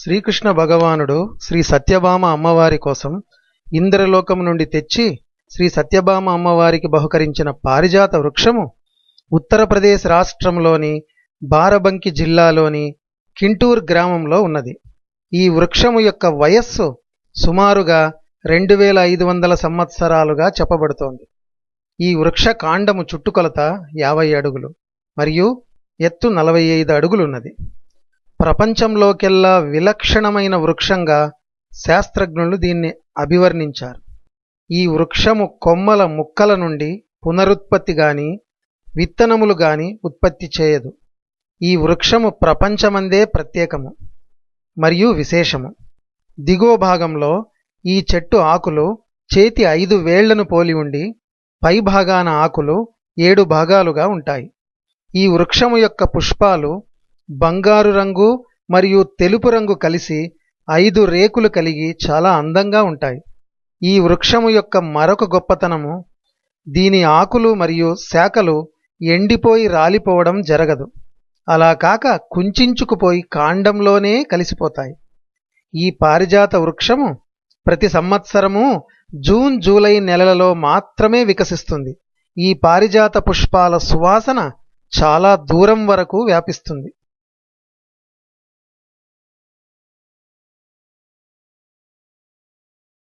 శ్రీకృష్ణ భగవానుడు శ్రీ సత్యభామ అమ్మవారి కోసం ఇంద్రలోకం నుండి తెచ్చి శ్రీ సత్యభామ అమ్మవారికి బహుకరించిన పారిజాత వృక్షము ఉత్తరప్రదేశ్ రాష్ట్రంలోని బారబంకి జిల్లాలోని కింటూర్ గ్రామంలో ఉన్నది. ఈ వృక్షము యొక్క వయస్సు సుమారుగా 2500 సంవత్సరాలుగా చెప్పబడుతోంది. ఈ వృక్ష కాండము చుట్టుకొలత 50 అడుగులు మరియు ఎత్తు 45 అడుగులున్నది. ప్రపంచంలోకెల్లా విలక్షణమైన వృక్షంగా శాస్త్రజ్ఞులు దీన్ని అభివర్ణించారు. ఈ వృక్షము కొమ్మల ముక్కల నుండి పునరుత్పత్తి గాని విత్తనములు గాని ఉత్పత్తి చేయదు. ఈ వృక్షము ప్రపంచమందే ప్రత్యేకము మరియు విశేషము. దిగువ భాగంలో ఈ చెట్టు ఆకులు చేతి 5 వేళ్లను పోలి ఉండి పై భాగాన ఆకులు 7 భాగాలుగా ఉంటాయి. ఈ వృక్షము యొక్క పుష్పాలు బంగారు రంగు మరియు తెలుపు రంగు కలిసి 5 రేకులు కలిగి చాలా అందంగా ఉంటాయి. ఈ వృక్షము యొక్క మరొక గొప్పతనము దీని ఆకులు మరియు శాఖలు ఎండిపోయి రాలిపోవడం జరగదు. అలా కాక కుంచుకుపోయి కాండంలోనే కలిసిపోతాయి. ఈ పారిజాత వృక్షము ప్రతి సంవత్సరము జూన్ జూలై నెలలలో మాత్రమే వికసిస్తుంది. ఈ పారిజాత పుష్పాల సువాసన చాలా దూరం వరకు వ్యాపిస్తుంది.